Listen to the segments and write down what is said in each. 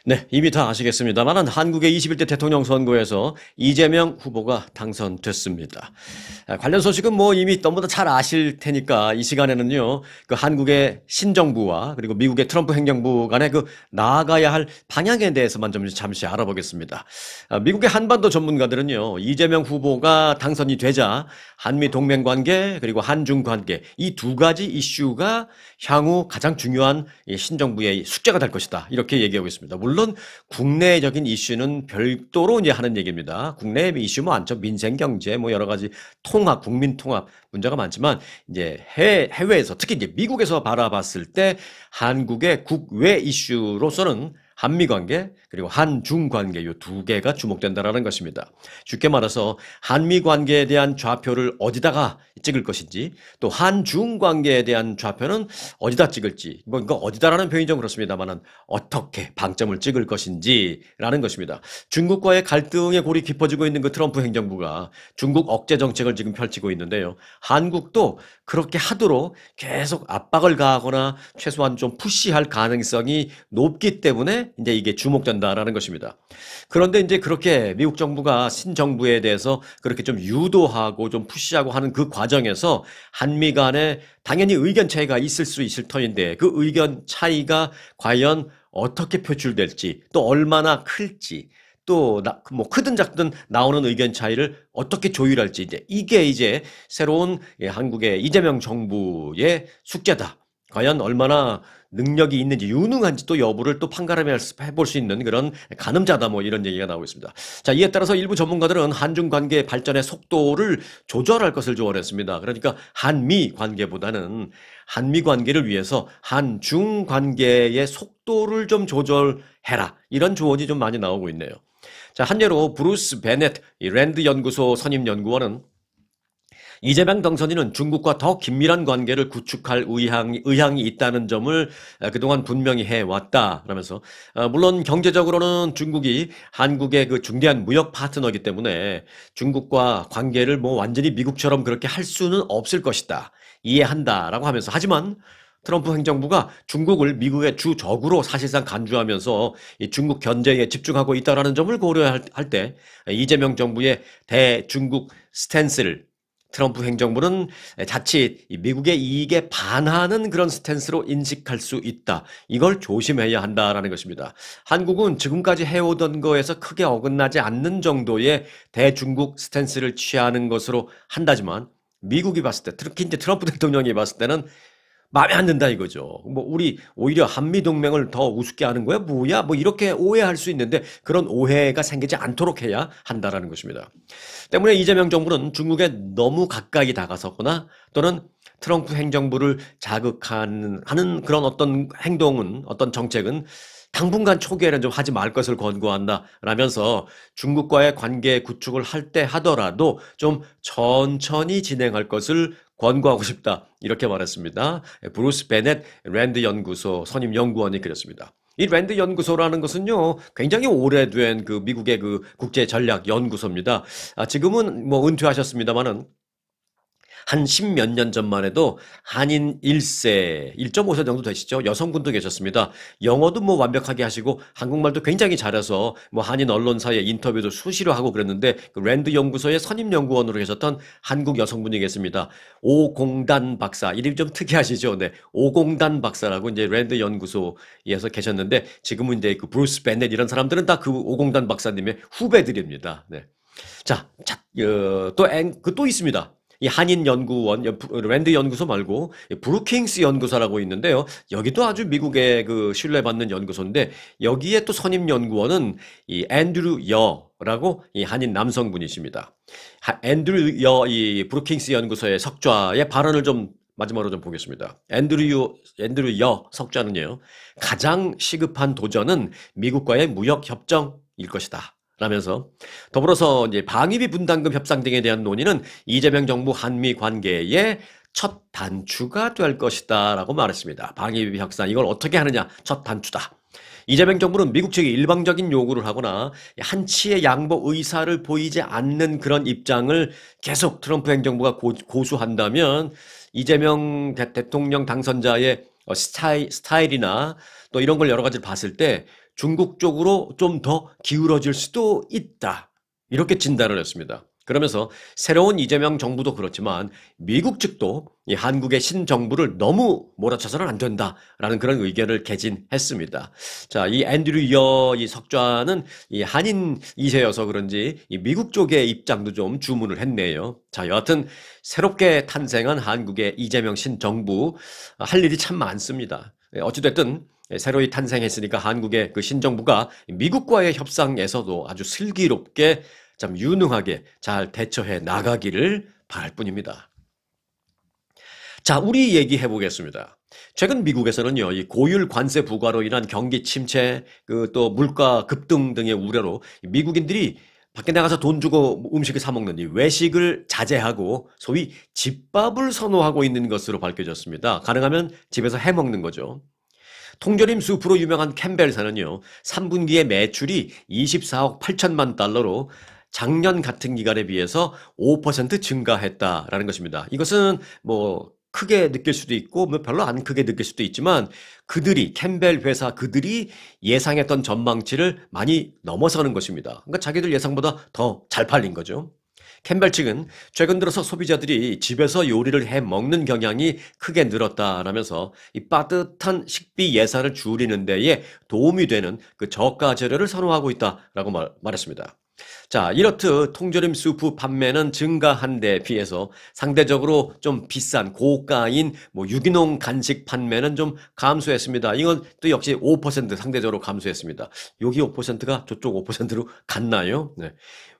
네, 이미 다 아시겠습니다만 한국의 21대 대통령 선거에서 이재명 후보가 당선됐습니다. 관련 소식은 뭐 이미 너무나 잘 아실 테니까 이 시간에는요, 그 한국의 신정부와 그리고 미국의 트럼프 행정부 간의 그 나아가야 할 방향에 대해서만 좀 잠시 알아보겠습니다. 미국의 한반도 전문가들은요, 이재명 후보가 당선이 되자 한미 동맹 관계 그리고 한중 관계 이 두 가지 이슈가 향후 가장 중요한 이 신정부의 숙제가 될 것이다. 이렇게 얘기하고 있습니다. 물론 국내적인 이슈는 별도로 이제 하는 얘기입니다. 국내 이슈 뭐 많죠. 민생 경제 뭐 여러 가지 통합, 국민 통합 문제가 많지만 이제 해외에서 특히 이제 미국에서 바라봤을 때 한국의 국외 이슈로서는 한미 관계 그리고 한중 관계 이 두 개가 주목된다라는 것입니다. 쉽게 말해서 한미 관계에 대한 좌표를 어디다가 찍을 것인지 또 한중 관계에 대한 좌표는 어디다 찍을지 뭐 이거 어디다라는 표현이 좀 그렇습니다만은 어떻게 방점을 찍을 것인지라는 것입니다. 중국과의 갈등의 골이 깊어지고 있는 그 트럼프 행정부가 중국 억제 정책을 지금 펼치고 있는데요. 한국도 그렇게 하도록 계속 압박을 가하거나 최소한 좀 푸시할 가능성이 높기 때문에 이제 이게 주목된다라는 것입니다. 그런데 이제 그렇게 미국 정부가 신정부에 대해서 그렇게 좀 유도하고 좀 푸시하고 하는 그 과정에서 한미 간에 당연히 의견 차이가 있을 수 있을 터인데 그 의견 차이가 과연 어떻게 표출될지 또 얼마나 클지 또 뭐 크든 작든 나오는 의견 차이를 어떻게 조율할지 이게 이제 새로운 한국의 이재명 정부의 숙제다. 과연 얼마나 능력이 있는지 유능한지 또 여부를 또 판가름해 볼 수 있는 그런 가늠자다 뭐 이런 얘기가 나오고 있습니다. 자, 이에 따라서 일부 전문가들은 한중 관계 발전의 속도를 조절할 것을 조언했습니다. 그러니까 한미 관계보다는 한미 관계를 위해서 한중 관계의 속도를 좀 조절해라. 이런 조언이 좀 많이 나오고 있네요. 자, 한 예로 브루스 베넷 이 랜드 연구소 선임 연구원은 이재명 당선인은 중국과 더 긴밀한 관계를 구축할 의향이 있다는 점을 그동안 분명히 해왔다라면서 물론 경제적으로는 중국이 한국의 그 중대한 무역 파트너이기 때문에 중국과 관계를 뭐 완전히 미국처럼 그렇게 할 수는 없을 것이다. 이해한다라고 하면서 하지만 트럼프 행정부가 중국을 미국의 주 적으로 사실상 간주하면서 이 중국 견제에 집중하고 있다라는 점을 고려할 때 이재명 정부의 대중국 스탠스를 트럼프 행정부는 자칫 미국의 이익에 반하는 그런 스탠스로 인식할 수 있다. 이걸 조심해야 한다라는 것입니다. 한국은 지금까지 해오던 거에서 크게 어긋나지 않는 정도의 대중국 스탠스를 취하는 것으로 한다지만 미국이 봤을 때, 특히 이제 트럼프 대통령이 봤을 때는 마음에 안 든다 이거죠. 뭐 우리 오히려 한미 동맹을 더 우습게 하는 거야? 뭐야? 뭐 이렇게 오해할 수 있는데 그런 오해가 생기지 않도록 해야 한다라는 것입니다. 때문에 이재명 정부는 중국에 너무 가까이 다가서거나 또는 트럼프 행정부를 자극하는 그런 어떤 행동은 어떤 정책은 당분간 초기에는 좀 하지 말 것을 권고한다 라면서 중국과의 관계 구축을 할 때 하더라도 좀 천천히 진행할 것을 권고하고 싶다. 이렇게 말했습니다. 브루스 베넷 랜드 연구소 선임 연구원이 그랬습니다. 이 랜드 연구소라는 것은요, 굉장히 오래된 그 미국의 그 국제 전략 연구소입니다. 지금은 뭐 은퇴하셨습니다만은 한 십몇 년 전만 해도 한인 1세, 1.5세 정도 되시죠? 여성분도 계셨습니다. 영어도 뭐 완벽하게 하시고 한국말도 굉장히 잘해서 뭐 한인 언론사의 인터뷰도 수시로 하고 그랬는데 그 랜드 연구소의 선임 연구원으로 계셨던 한국 여성분이 계십니다. 오공단 박사. 이름이 좀 특이하시죠? 네. 오공단 박사라고 이제 랜드 연구소에서 계셨는데 지금은 이제 그 브루스 베넷 이런 사람들은 다 그 오공단 박사님의 후배들입니다. 네. 자, 또 있습니다. 이 한인연구원, 랜드 연구소 말고 브루킹스 연구소라고 있는데요. 여기도 아주 미국의 그 신뢰받는 연구소인데 여기에 또 선임 연구원은 이 앤드류 여라고 이 한인 남성분이십니다. 앤드류 여 이 브루킹스 연구소의 석좌의 발언을 좀 마지막으로 좀 보겠습니다. 앤드류 여 석좌는요. 가장 시급한 도전은 미국과의 무역 협정일 것이다. 라면서 더불어서 이제 방위비 분담금 협상 등에 대한 논의는 이재명 정부 한미 관계의 첫 단추가 될 것이다라고 말했습니다. 방위비 협상 이걸 어떻게 하느냐 첫 단추다. 이재명 정부는 미국 측이 일방적인 요구를 하거나 한치의 양보 의사를 보이지 않는 그런 입장을 계속 트럼프 행정부가 고수한다면 이재명 대통령 당선자의 스타일이나 또 이런 걸 여러 가지를 봤을 때 중국 쪽으로 좀 더 기울어질 수도 있다. 이렇게 진단을 했습니다. 그러면서 새로운 이재명 정부도 그렇지만 미국 측도 이 한국의 신정부를 너무 몰아쳐서는 안 된다라는 그런 의견을 개진했습니다. 자, 이 앤드류 이어 이 석좌는 이 한인 2세여서 그런지 이 미국 쪽의 입장도 좀 주문을 했네요. 자, 여하튼 새롭게 탄생한 한국의 이재명 신정부 할 일이 참 많습니다. 어찌됐든 새로이 탄생했으니까 한국의 그 신정부가 미국과의 협상에서도 아주 슬기롭게 참 유능하게 잘 대처해 나가기를 바랄 뿐입니다. 자, 우리 얘기해 보겠습니다. 최근 미국에서는요, 이 고율 관세 부과로 인한 경기 침체, 그 또 물가 급등 등의 우려로 미국인들이 밖에 나가서 돈 주고 음식을 사 먹는 이 외식을 자제하고 소위 집밥을 선호하고 있는 것으로 밝혀졌습니다. 가능하면 집에서 해 먹는 거죠. 통조림 수프로 유명한 캠벨사는요, 3분기의 매출이 24억 8천만 달러로 작년 같은 기간에 비해서 5% 증가했다라는 것입니다. 이것은 뭐 크게 느낄 수도 있고 뭐 별로 안 크게 느낄 수도 있지만 그들이 캠벨 회사 그들이 예상했던 전망치를 많이 넘어서는 것입니다. 그러니까 자기들 예상보다 더 잘 팔린 거죠. 캠벨 측은 최근 들어서 소비자들이 집에서 요리를 해 먹는 경향이 크게 늘었다라면서 이 빠듯한 식비 예산을 줄이는 데에 도움이 되는 그 저가 재료를 선호하고 있다라고 말했습니다. 자, 이렇듯 통조림 수프 판매는 증가한 데 비해서 상대적으로 좀 비싼 고가인 뭐 유기농 간식 판매는 좀 감소했습니다. 이건 또 역시 5% 상대적으로 감소했습니다. 여기 5%가 저쪽 5%로 갔나요? 네.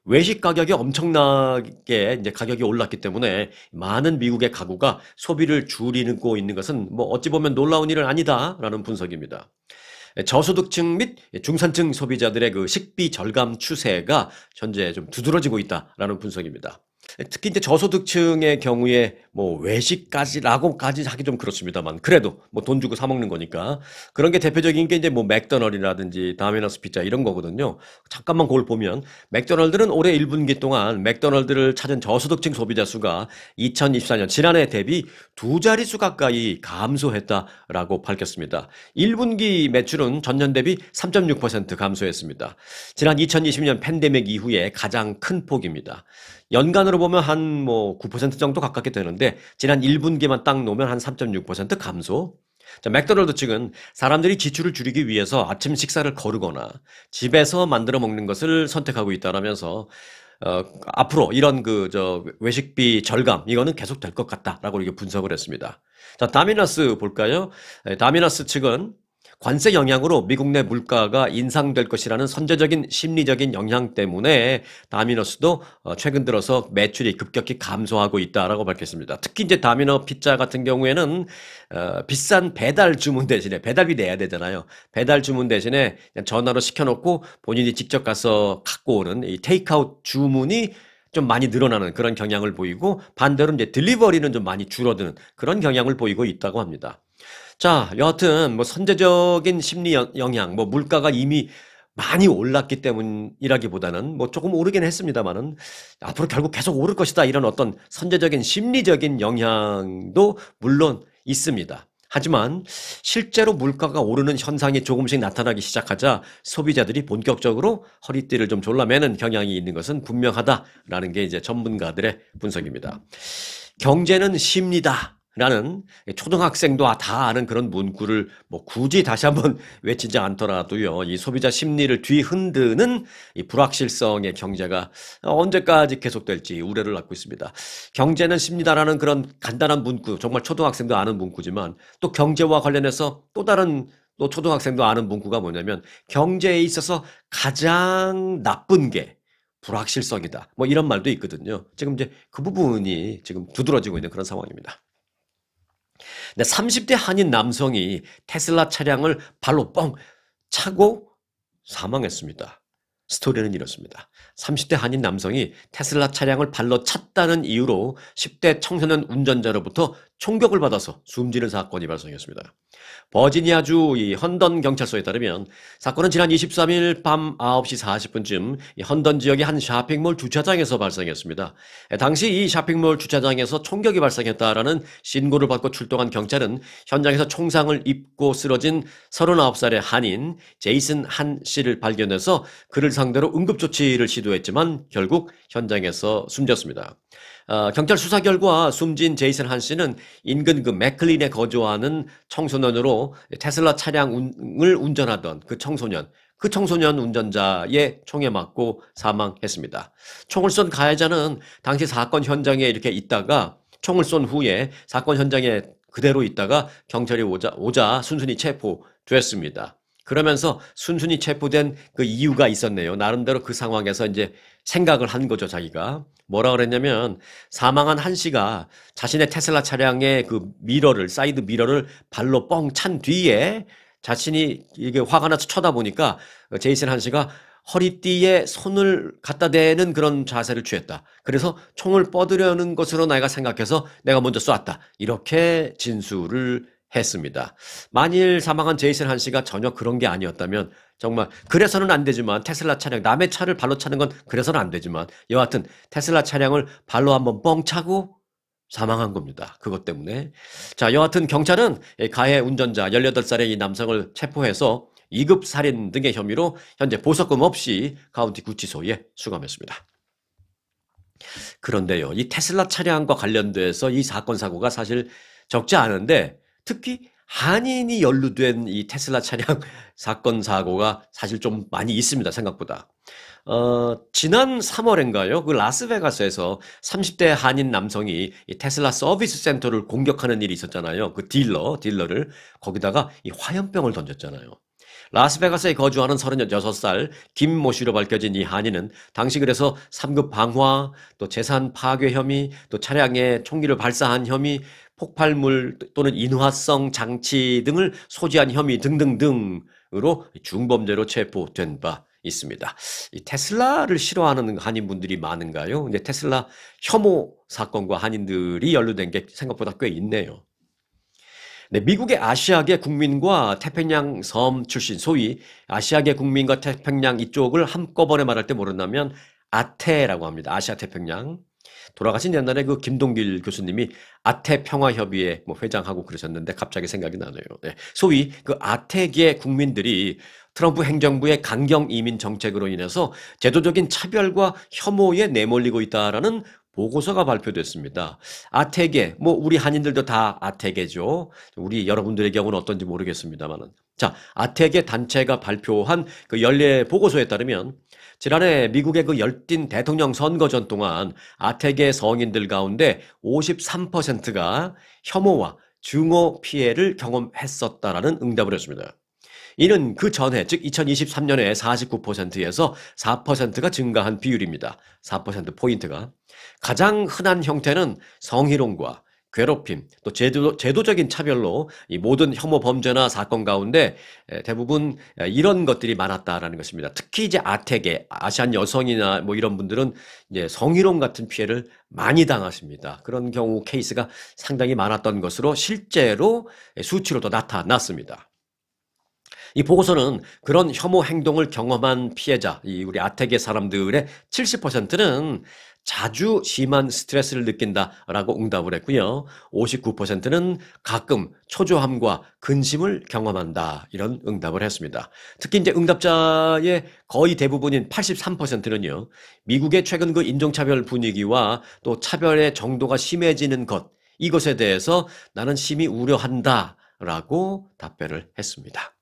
외식 가격이 엄청나게 이제 가격이 올랐기 때문에 많은 미국의 가구가 소비를 줄이고 있는 것은 뭐 어찌 보면 놀라운 일은 아니다라는 분석입니다. 저소득층 및 중산층 소비자들의 그 식비 절감 추세가 현재 좀 두드러지고 있다라는 분석입니다. 특히 이제 저소득층의 경우에 뭐 외식까지라고까지 하기 좀 그렇습니다만 그래도 뭐 돈 주고 사 먹는 거니까 그런 게 대표적인 게 이제 뭐 맥도날드라든지 다미너스 피자 이런 거거든요. 잠깐만 그걸 보면 맥도날드는 올해 1분기 동안 맥도날드를 찾은 저소득층 소비자 수가 2024년 지난해 대비 두 자릿수 가까이 감소했다라고 밝혔습니다. 1분기 매출은 전년 대비 3.6% 감소했습니다. 지난 2020년 팬데믹 이후에 가장 큰 폭입니다. 연간으로 보면 한 뭐 9% 정도 가깝게 되는데 지난 1분기만 딱 놓으면 한 3.6% 감소. 자, 맥도날드 측은 사람들이 지출을 줄이기 위해서 아침 식사를 거르거나 집에서 만들어 먹는 것을 선택하고 있다라면서 앞으로 이런 외식비 절감 이거는 계속 될 것 같다라고 이렇게 분석을 했습니다. 자, 다미너스 볼까요? 다미너스 측은 관세 영향으로 미국 내 물가가 인상될 것이라는 선제적인 심리적인 영향 때문에 다미너스도 최근 들어서 매출이 급격히 감소하고 있다라고 밝혔습니다. 특히 이제 다미너 피자 같은 경우에는 비싼 배달 주문 대신에 배달비 내야 되잖아요. 배달 주문 대신에 그냥 전화로 시켜놓고 본인이 직접 가서 갖고 오는 이 테이크아웃 주문이 좀 많이 늘어나는 그런 경향을 보이고 반대로 이제 딜리버리는 좀 많이 줄어드는 그런 경향을 보이고 있다고 합니다. 자, 여하튼 뭐 선제적인 심리 영향, 뭐 물가가 이미 많이 올랐기 때문이라기보다는 뭐 조금 오르긴 했습니다만은 앞으로 결국 계속 오를 것이다 이런 어떤 선제적인 심리적인 영향도 물론 있습니다. 하지만 실제로 물가가 오르는 현상이 조금씩 나타나기 시작하자 소비자들이 본격적으로 허리띠를 좀 졸라매는 경향이 있는 것은 분명하다라는 게 이제 전문가들의 분석입니다. 경제는 심리다. 라는 초등학생도 다 아는 그런 문구를 뭐 굳이 다시 한번 외치지 않더라도요, 이 소비자 심리를 뒤흔드는 이 불확실성의 경제가 언제까지 계속될지 우려를 낳고 있습니다. 경제는 심리다라는 그런 간단한 문구, 정말 초등학생도 아는 문구지만 또 경제와 관련해서 또 다른 또 초등학생도 아는 문구가 뭐냐면 경제에 있어서 가장 나쁜 게 불확실성이다. 뭐 이런 말도 있거든요. 지금 이제 그 부분이 지금 두드러지고 있는 그런 상황입니다. 네, 30대 한인 남성이 테슬라 차량을 발로 뻥 차고 사망했습니다. 스토리는 이렇습니다. 30대 한인 남성이 테슬라 차량을 발로 찼다는 이유로 10대 청소년 운전자로부터 총격을 받아서 숨지는 사건이 발생했습니다. 버지니아주 이 헌던 경찰서에 따르면 사건은 지난 23일 밤 9시 40분쯤 이 헌던 지역의 한 쇼핑몰 주차장에서 발생했습니다. 당시 이 쇼핑몰 주차장에서 총격이 발생했다라는 신고를 받고 출동한 경찰은 현장에서 총상을 입고 쓰러진 39살의 한인 제이슨 한 씨를 발견해서 그를 상대로 응급조치를 시도했지만 결국 현장에서 숨졌습니다. 경찰 수사 결과 숨진 제이슨 한 씨는 인근 그 맥클린에 거주하는 청소년으로 테슬라 차량을 운전하던 그 청소년 운전자의 총에 맞고 사망했습니다. 총을 쏜 가해자는 당시 사건 현장에 이렇게 있다가 총을 쏜 후에 사건 현장에 그대로 있다가 경찰이 오자 순순히 체포됐습니다. 그러면서 순순히 체포된 그 이유가 있었네요. 나름대로 그 상황에서 이제 생각을 한 거죠, 자기가. 뭐라 그랬냐면 사망한 한 씨가 자신의 테슬라 차량의 그 사이드 미러를 발로 뻥 찬 뒤에 자신이 이게 화가 나서 쳐다보니까 제이슨 한 씨가 허리띠에 손을 갖다 대는 그런 자세를 취했다. 그래서 총을 뻗으려는 것으로 내가 생각해서 내가 먼저 쐈다. 이렇게 진술을 했습니다. 만일 사망한 제이슨 한 씨가 전혀 그런 게 아니었다면 정말 그래서는 안 되지만 테슬라 차량 남의 차를 발로 차는 건 그래서는 안 되지만 여하튼 테슬라 차량을 발로 한번 뻥 차고 사망한 겁니다. 그것 때문에. 자, 여하튼 경찰은 가해 운전자 18살의 이 남성을 체포해서 2급 살인 등의 혐의로 현재 보석금 없이 카운티 구치소에 수감했습니다. 그런데요, 이 테슬라 차량과 관련돼서 이 사건 사고가 사실 적지 않은데 특히 한인이 연루된 이 테슬라 차량 사건 사고가 사실 좀 많이 있습니다, 생각보다. 지난 3월인가요? 그 라스베가스에서 30대 한인 남성이 이 테슬라 서비스 센터를 공격하는 일이 있었잖아요. 그 딜러를 거기다가 이 화염병을 던졌잖아요. 라스베가스에 거주하는 36살 김모 씨로 밝혀진 이 한인은 당시 그래서 3급 방화, 또 재산 파괴 혐의, 또 차량에 총기를 발사한 혐의, 폭발물 또는 인화성 장치 등을 소지한 혐의 등등등으로 중범죄로 체포된 바 있습니다. 이 테슬라를 싫어하는 한인분들이 많은가요? 근데 테슬라 혐오 사건과 한인들이 연루된 게 생각보다 꽤 있네요. 네, 미국의 아시아계 국민과 태평양 섬 출신, 소위 아시아계 국민과 태평양 이쪽을 한꺼번에 말할 때 모른다면 아태라고 합니다. 아시아 태평양. 돌아가신 옛날에 그 김동길 교수님이 아태평화협의회 뭐 회장하고 그러셨는데 갑자기 생각이 나네요. 네, 소위 그 아태계 국민들이 트럼프 행정부의 강경 이민 정책으로 인해서 제도적인 차별과 혐오에 내몰리고 있다라는 보고서가 발표됐습니다. 아태계, 뭐 우리 한인들도 다 아태계죠. 우리 여러분들의 경우는 어떤지 모르겠습니다만은. 자, 아태계 단체가 발표한 그 연례 보고서에 따르면 지난해 미국의 그 열띤 대통령 선거전 동안 아태계 성인들 가운데 53%가 혐오와 증오 피해를 경험했었다라는 응답을 했습니다. 이는 그 전해, 즉 2023년에 49%에서 4%가 증가한 비율입니다. 4%포인트가. 가장 흔한 형태는 성희롱과 괴롭힘, 또 제도적인 차별로 이 모든 혐오 범죄나 사건 가운데 대부분 이런 것들이 많았다라는 것입니다. 특히 이제 아태계, 아시안 여성이나 뭐 이런 분들은 이제 성희롱 같은 피해를 많이 당하십니다. 그런 경우 케이스가 상당히 많았던 것으로 실제로 수치로도 나타났습니다. 이 보고서는 그런 혐오 행동을 경험한 피해자, 우리 아태계 사람들의 70%는 자주 심한 스트레스를 느낀다라고 응답을 했고요. 59%는 가끔 초조함과 근심을 경험한다. 이런 응답을 했습니다. 특히 이제 응답자의 거의 대부분인 83%는요. 미국의 최근 그 인종차별 분위기와 또 차별의 정도가 심해지는 것, 이것에 대해서 나는 심히 우려한다라고 답변을 했습니다.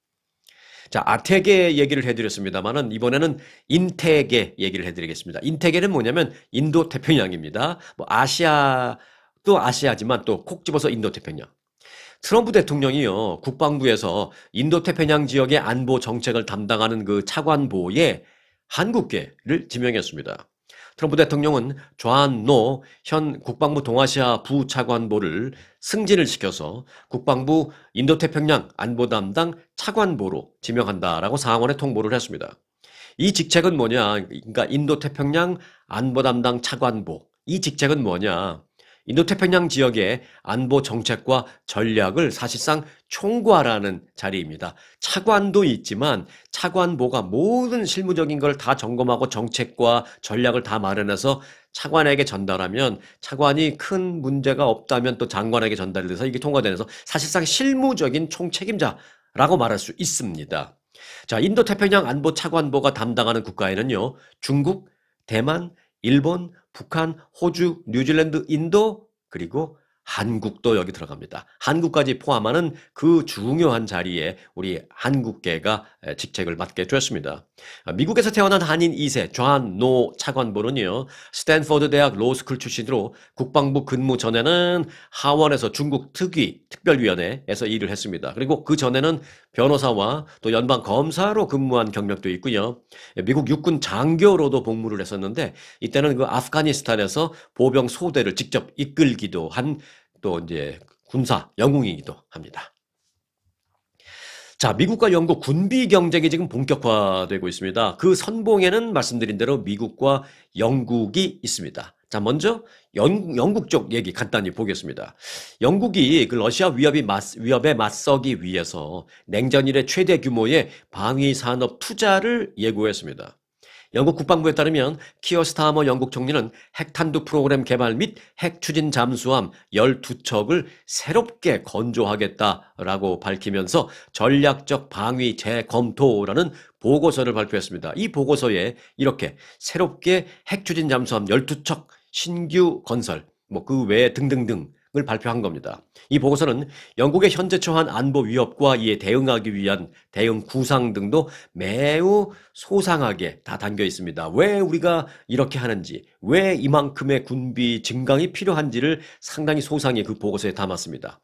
자, 아태계 얘기를 해드렸습니다만은 이번에는 인태계 얘기를 해드리겠습니다. 인태계는 뭐냐면 인도 태평양입니다. 뭐 아시아도 아시아지만 또 콕 집어서 인도 태평양. 트럼프 대통령이요, 국방부에서 인도 태평양 지역의 안보 정책을 담당하는 그 차관보에 한국계를 지명했습니다. 트럼프 대통령은 존 노 현 국방부 동아시아 부차관보를 승진을 시켜서 국방부 인도태평양 안보 담당 차관보로 지명한다라고 상원에 통보를 했습니다. 이 직책은 뭐냐? 그러니까 인도태평양 안보 담당 차관보. 이 직책은 뭐냐? 인도태평양 지역의 안보 정책과 전략을 사실상 총괄하는 자리입니다. 차관도 있지만 차관보가 모든 실무적인 걸 다 점검하고 정책과 전략을 다 마련해서 차관에게 전달하면 차관이 큰 문제가 없다면 또 장관에게 전달이 돼서 이게 통과되면서 사실상 실무적인 총책임자라고 말할 수 있습니다. 자, 인도태평양 안보 차관보가 담당하는 국가에는요, 중국, 대만, 일본, 북한, 호주, 뉴질랜드, 인도, 그리고 한국도 여기 들어갑니다. 한국까지 포함하는 그 중요한 자리에 우리 한국계가 직책을 맡게 되었습니다. 미국에서 태어난 한인 2세 존 노 차관보는요, 스탠포드 대학 로스쿨 출신으로 국방부 근무 전에는 하원에서 중국 특별위원회에서 일을 했습니다. 그리고 그 전에는 변호사와 또 연방 검사로 근무한 경력도 있고요. 미국 육군 장교로도 복무를 했었는데 이때는 그 아프가니스탄에서 보병 소대를 직접 이끌기도 한 또 이제 군사 영웅이기도 합니다. 자, 미국과 영국 군비 경쟁이 지금 본격화되고 있습니다. 그 선봉에는 말씀드린 대로 미국과 영국이 있습니다. 자, 먼저 영국 쪽 얘기 간단히 보겠습니다. 영국이 그 러시아 위협에 맞서기 위해서 냉전 이래 최대 규모의 방위 산업 투자를 예고했습니다. 영국 국방부에 따르면 키어 스타머 영국 총리는 핵탄두 프로그램 개발 및 핵 추진 잠수함 12척을 새롭게 건조하겠다라고 밝히면서 전략적 방위 재검토라는 보고서를 발표했습니다. 이 보고서에 이렇게 새롭게 핵 추진 잠수함 12척 신규 건설, 그 외에 등등등을 발표한 겁니다. 이 보고서는 영국의 현재 처한 안보 위협과 이에 대응하기 위한 대응 구상 등도 매우 소상하게 다 담겨 있습니다. 왜 우리가 이렇게 하는지, 왜 이만큼의 군비 증강이 필요한지를 상당히 소상히 그 보고서에 담았습니다.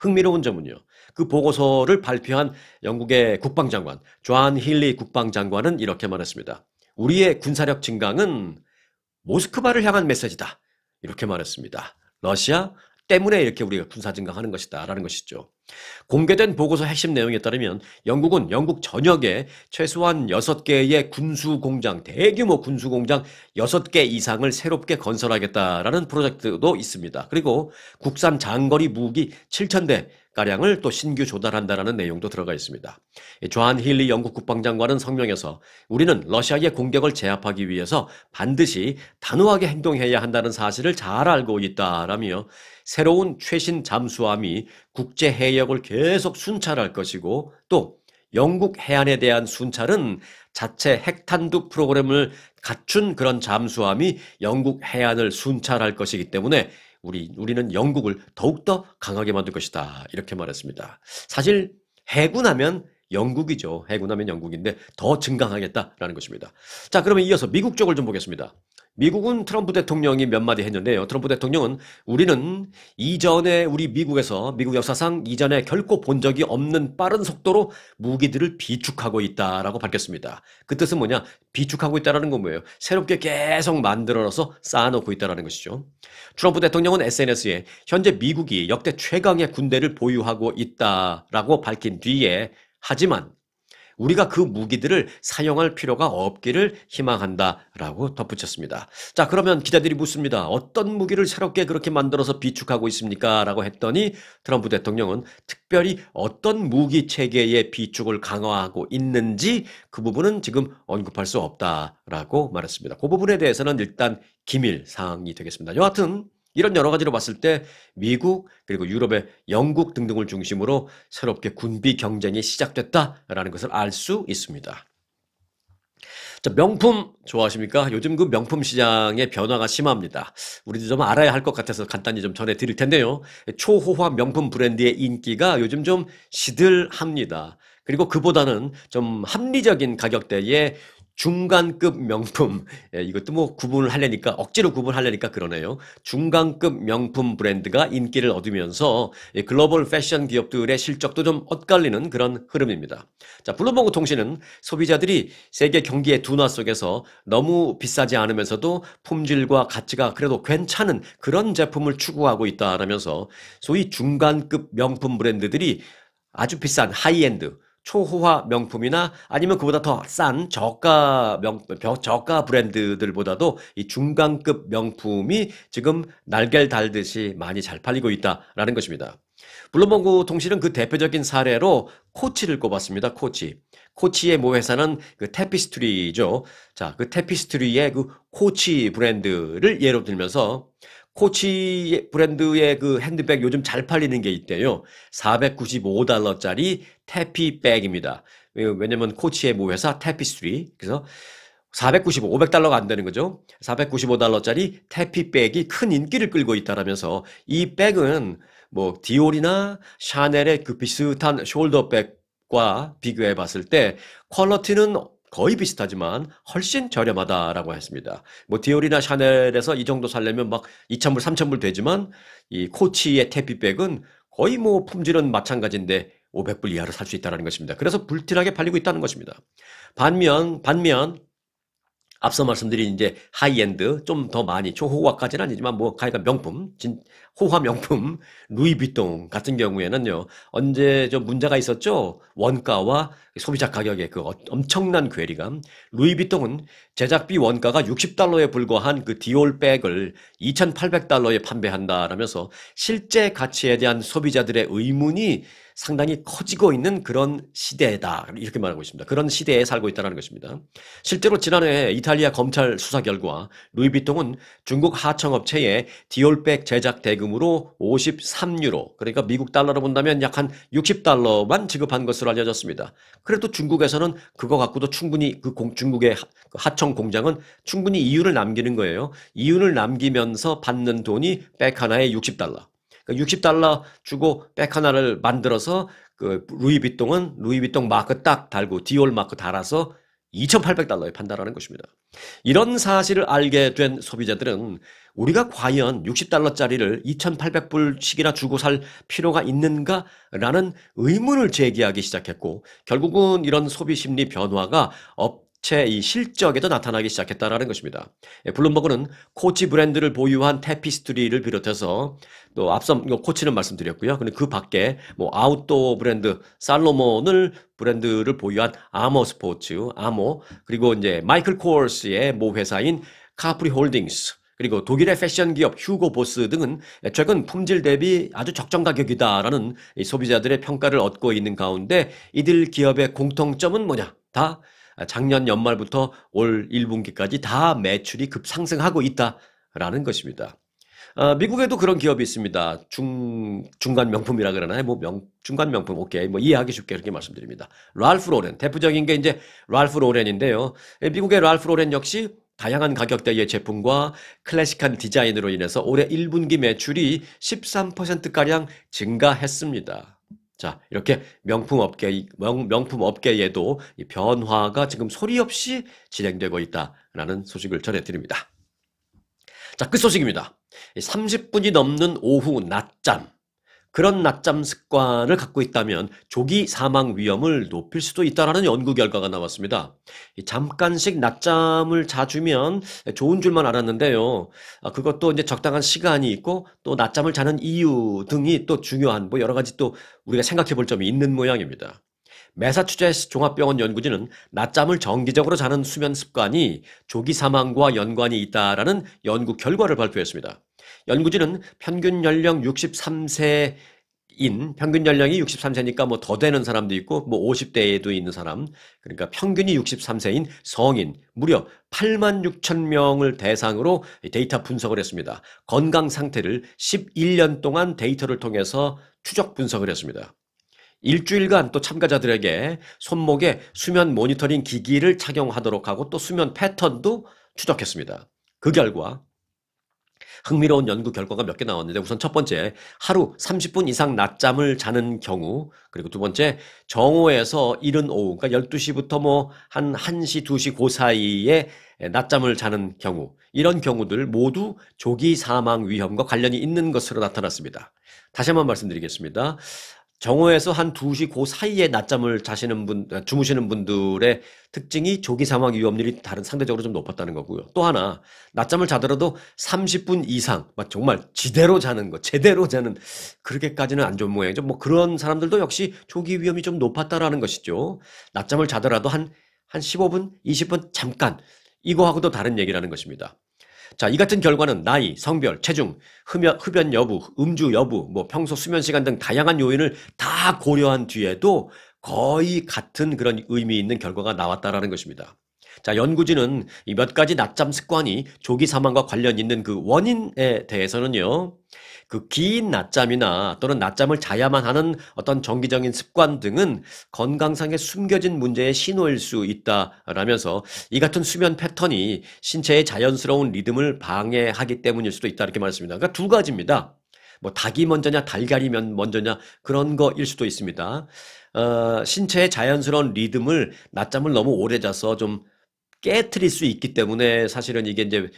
흥미로운 점은요, 그 보고서를 발표한 영국의 국방장관, 존 힐리 국방장관은 이렇게 말했습니다. 우리의 군사력 증강은 모스크바를 향한 메시지다. 이렇게 말했습니다. 러시아 때문에 이렇게 우리가 군사 증강하는 것이다 라는 것이죠. 공개된 보고서 핵심 내용에 따르면 영국은 영국 전역에 최소한 6개의 군수공장, 대규모 군수공장 6개 이상을 새롭게 건설하겠다라는 프로젝트도 있습니다. 그리고 국산 장거리 무기 7,000대 가량을 또 신규 조달한다라는 내용도 들어가 있습니다. 존 힐리 영국 국방장관은 성명에서 우리는 러시아의 공격을 제압하기 위해서 반드시 단호하게 행동해야 한다는 사실을 잘 알고 있다라며 새로운 최신 잠수함이 국제 해역을 계속 순찰할 것이고 또 영국 해안에 대한 순찰은 자체 핵탄두 프로그램을 갖춘 그런 잠수함이 영국 해안을 순찰할 것이기 때문에 우리는 영국을 더욱더 강하게 만들 것이다. 이렇게 말했습니다. 사실 해군하면 영국이죠. 해군하면 영국인데 더 증강하겠다라는 것입니다. 자, 그러면 이어서 미국 쪽을 좀 보겠습니다. 미국은 트럼프 대통령이 몇 마디 했는데요. 트럼프 대통령은 우리는 이전에 미국 역사상 이전에 결코 본 적이 없는 빠른 속도로 무기들을 비축하고 있다라고 밝혔습니다. 그 뜻은 뭐냐? 비축하고 있다라는 건 뭐예요? 새롭게 계속 만들어서 쌓아놓고 있다라는 것이죠. 트럼프 대통령은 SNS에 현재 미국이 역대 최강의 군대를 보유하고 있다라고 밝힌 뒤에 하지만 우리가 그 무기들을 사용할 필요가 없기를 희망한다라고 덧붙였습니다. 자, 그러면 기자들이 묻습니다. 어떤 무기를 새롭게 그렇게 만들어서 비축하고 있습니까? 라고 했더니 트럼프 대통령은 특별히 어떤 무기 체계의 비축을 강화하고 있는지 그 부분은 지금 언급할 수 없다라고 말했습니다. 그 부분에 대해서는 일단 기밀 사항이 되겠습니다. 여하튼 이런 여러 가지로 봤을 때 미국 그리고 유럽의 영국 등등을 중심으로 새롭게 군비 경쟁이 시작됐다라는 것을 알 수 있습니다. 자, 명품 좋아하십니까? 요즘 그 명품 시장의 변화가 심합니다. 우리도 좀 알아야 할 것 같아서 간단히 좀 전해드릴 텐데요. 초호화 명품 브랜드의 인기가 요즘 좀 시들합니다. 그리고 그보다는 좀 합리적인 가격대의 중간급 명품, 이것도 구분을 하려니까, 억지로 구분하려니까 그러네요. 중간급 명품 브랜드가 인기를 얻으면서 글로벌 패션 기업들의 실적도 좀 엇갈리는 그런 흐름입니다. 자, 블룸버그 통신은 소비자들이 세계 경기의 둔화 속에서 너무 비싸지 않으면서도 품질과 가치가 그래도 괜찮은 그런 제품을 추구하고 있다라면서 소위 중간급 명품 브랜드들이 아주 비싼 하이엔드, 초호화 명품이나 아니면 그보다 더 싼 저가 브랜드들보다도 이 중간급 명품이 지금 날개를 달듯이 많이 잘 팔리고 있다라는 것입니다. 블룸버그 통신은 그 대표적인 사례로 코치를 꼽았습니다. 코치의 모 회사는 그 테피스트리죠. 자, 그 테피스트리의 그 코치 브랜드를 예로 들면서 코치 브랜드의 그 핸드백 요즘 잘 팔리는 게 있대요. $495짜리 테피백입니다. 왜냐면 코치의 모 회사 테피스트리. 그래서 495, $500가 안 되는 거죠. $495짜리 테피백이 큰 인기를 끌고 있다라면서 이 백은 뭐 디올이나 샤넬의 그 비슷한 숄더백과 비교해 봤을 때 퀄리티는 거의 비슷하지만 훨씬 저렴하다라고 했습니다. 뭐 디올이나 샤넬에서 이 정도 살려면 막 2,000불, 3,000불 되지만 이 코치의 테피백은 거의 뭐 품질은 마찬가지인데 500불 이하로 살 수 있다는 것입니다. 그래서 불티나게 팔리고 있다는 것입니다. 반면 앞서 말씀드린 이제 하이엔드 좀 더 많이 초호화까지는 아니지만 뭐 가니까 명품 호화 명품 루이비통 같은 경우에는요 언제 좀 문제가 있었죠. 원가와 소비자 가격의 그 엄청난 괴리감. 루이비통은 제작비 원가가 $60에 불과한 그 디올 백을 $2,800에 판매한다라면서 실제 가치에 대한 소비자들의 의문이 상당히 커지고 있는 그런 시대다. 이렇게 말하고 있습니다. 그런 시대에 살고 있다는 것입니다. 실제로 지난해 이탈리아 검찰 수사 결과 루이비통은 중국 하청업체에 디올백 제작 대금으로 53유로, 그러니까 미국 달러로 본다면 약 한 $60만 지급한 것으로 알려졌습니다. 그래도 중국에서는 그거 갖고도 충분히 중국의 하청 공장은 충분히 이윤을 남기는 거예요. 이윤을 남기면서 받는 돈이 백 하나에 $60. $60 주고 백 하나를 만들어서 그 루이비통 마크 딱 달고 디올 마크 달아서 $2,800에 판다라는 것입니다. 이런 사실을 알게 된 소비자들은 우리가 과연 $60짜리를 2,800불씩이나 주고 살 필요가 있는가라는 의문을 제기하기 시작했고 결국은 이런 소비 심리 변화가 업체 이 실적에도 나타나기 시작했다라는 것입니다. 블룸버그는 코치 브랜드를 보유한 테피스트리를 비롯해서 또 앞서 코치는 말씀드렸고요. 근데 그 밖에 뭐 아웃도어 브랜드 살로몬을 브랜드를 보유한 아모 스포츠, 그리고 이제 마이클 코어스의 모 회사인 카프리 홀딩스, 그리고 독일의 패션 기업 휴고 보스 등은 최근 품질 대비 아주 적정 가격이다라는 소비자들의 평가를 얻고 있는 가운데 이들 기업의 공통점은 뭐냐? 다 작년 연말부터 올 1분기까지 다 매출이 급상승하고 있다라는 것입니다. 미국에도 그런 기업이 있습니다. 중간 명품이라 그러나요? 중간 명품, 오케이. 뭐 이해하기 쉽게 이렇게 말씀드립니다. 랄프 로렌. 대표적인 게 이제 랄프 로렌인데요. 미국의 랄프 로렌 역시 다양한 가격대의 제품과 클래식한 디자인으로 인해서 올해 1분기 매출이 13%가량 증가했습니다. 자, 이렇게 명품 업계에도 이 변화가 지금 소리 없이 진행되고 있다라는 소식을 전해드립니다. 자, 끝소식입니다. 30분이 넘는 오후 낮잠. 그런 낮잠 습관을 갖고 있다면 조기 사망 위험을 높일 수도 있다는 연구 결과가 나왔습니다. 잠깐씩 낮잠을 자주면 좋은 줄만 알았는데요. 그것도 이제 적당한 시간이 있고 또 낮잠을 자는 이유 등이 또 중요한 뭐 여러 가지 또 우리가 생각해 볼 점이 있는 모양입니다. 매사추세츠 종합병원 연구진은 낮잠을 정기적으로 자는 수면 습관이 조기 사망과 연관이 있다라는 연구 결과를 발표했습니다. 연구진은 평균 연령이 63세니까 뭐 더 되는 사람도 있고 뭐 50대에도 있는 사람, 그러니까 평균이 63세인 성인 무려 86,000명을 대상으로 데이터 분석을 했습니다. 건강 상태를 11년 동안 데이터를 통해서 추적 분석을 했습니다. 일주일간 또 참가자들에게 손목에 수면 모니터링 기기를 착용하도록 하고 또 수면 패턴도 추적했습니다. 그 결과 흥미로운 연구 결과가 몇 개 나왔는데 우선 첫 번째, 하루 30분 이상 낮잠을 자는 경우, 그리고 두 번째, 정오에서 이른 오후, 그러니까 12시부터 뭐 한 1시, 2시 그 사이에 낮잠을 자는 경우, 이런 경우들 모두 조기 사망 위험과 관련이 있는 것으로 나타났습니다. 다시 한번 말씀드리겠습니다. 정오에서 한 2시 그 사이에 낮잠을 자시는 주무시는 분들의 특징이 조기 사망 위험률이 다른 상대적으로 좀 높았다는 거고요. 또 하나, 낮잠을 자더라도 30분 이상, 막 정말 지대로 자는 거, 제대로 자는, 그렇게까지는 안 좋은 모양이죠. 뭐 그런 사람들도 역시 조기 위험이 좀 높았다라는 것이죠. 낮잠을 자더라도 한 15분, 20분 잠깐, 이거하고도 다른 얘기라는 것입니다. 자, 이 같은 결과는 나이, 성별, 체중, 흡연 여부, 음주 여부, 뭐 평소 수면 시간 등 다양한 요인을 다 고려한 뒤에도 거의 같은 그런 의미 있는 결과가 나왔다라는 것입니다. 자, 연구진은 이 몇 가지 낮잠 습관이 조기 사망과 관련 있는 그 원인에 대해서는요, 그 긴 낮잠이나 또는 낮잠을 자야만 하는 어떤 정기적인 습관 등은 건강상의 숨겨진 문제의 신호일 수 있다라면서 이 같은 수면 패턴이 신체의 자연스러운 리듬을 방해하기 때문일 수도 있다 이렇게 말했습니다. 그러니까 두 가지입니다. 뭐 닭이 먼저냐 달걀이 먼저냐 그런 거일 수도 있습니다. 신체의 자연스러운 리듬을 낮잠을 너무 오래 자서 좀 깨트릴 수 있기 때문에 사실은 이게 이제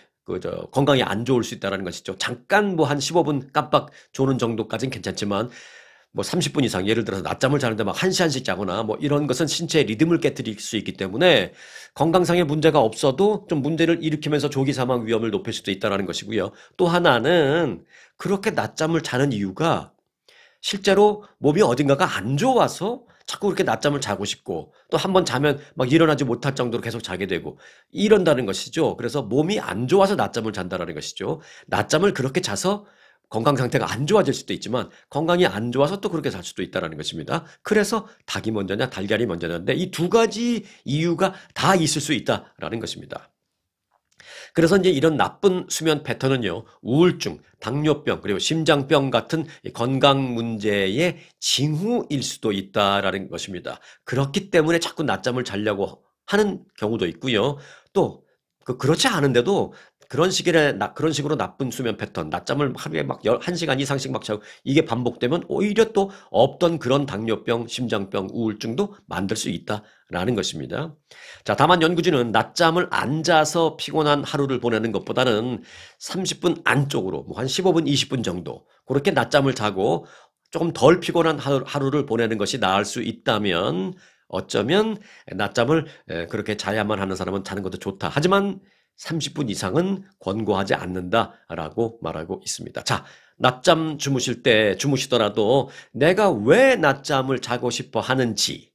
건강에 안 좋을 수 있다는 것이죠. 잠깐 뭐 한 15분 깜빡 조는 정도까지는 괜찮지만 뭐 30분 이상 예를 들어서 낮잠을 자는데 막 1시간씩 자거나 뭐 이런 것은 신체의 리듬을 깨트릴 수 있기 때문에 건강상의 문제가 없어도 좀 문제를 일으키면서 조기 사망 위험을 높일 수도 있다는 것이고요. 또 하나는 그렇게 낮잠을 자는 이유가 실제로 몸이 어딘가가 안 좋아서 자꾸 그렇게 낮잠을 자고 싶고 또 한 번 자면 막 일어나지 못할 정도로 계속 자게 되고 이런다는 것이죠. 그래서 몸이 안 좋아서 낮잠을 잔다라는 것이죠. 낮잠을 그렇게 자서 건강 상태가 안 좋아질 수도 있지만 건강이 안 좋아서 또 그렇게 잘 수도 있다라는 것입니다. 그래서 닭이 먼저냐 달걀이 먼저냐인데 이 두 가지 이유가 다 있을 수 있다라는 것입니다. 그래서 이제 이런 나쁜 수면 패턴은요, 우울증, 당뇨병, 그리고 심장병 같은 건강 문제의 징후일 수도 있다라는 것입니다. 그렇기 때문에 자꾸 낮잠을 자려고 하는 경우도 있고요. 또, 그렇지 않은데도 그런 식으로 나쁜 수면 패턴, 낮잠을 하루에 막 1시간 이상씩 막 자고 이게 반복되면 오히려 또 없던 그런 당뇨병, 심장병, 우울증도 만들 수 있다라는 것입니다. 자, 다만 연구진은 낮잠을 안 자서 피곤한 하루를 보내는 것보다는 30분 안쪽으로 뭐 한 15분, 20분 정도 그렇게 낮잠을 자고 조금 덜 피곤한 하루를 보내는 것이 나을 수 있다면 어쩌면 낮잠을 그렇게 자야만 하는 사람은 자는 것도 좋다. 하지만 30분 이상은 권고하지 않는다라고 말하고 있습니다. 자, 낮잠 주무시더라도 내가 왜 낮잠을 자고 싶어 하는지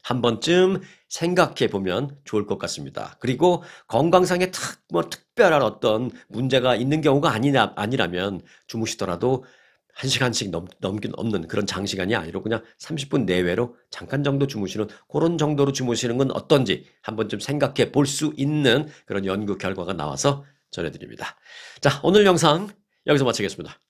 한 번쯤 생각해 보면 좋을 것 같습니다. 그리고 건강상에 특별한 어떤 문제가 있는 경우가 아니라면 주무시더라도 1시간씩 넘는 그런 장시간이 아니라 그냥 30분 내외로 잠깐 정도 주무시는 그런 정도로 주무시는 건 어떤지 한 번쯤 생각해 볼 수 있는 그런 연구 결과가 나와서 전해드립니다. 자, 오늘 영상 여기서 마치겠습니다.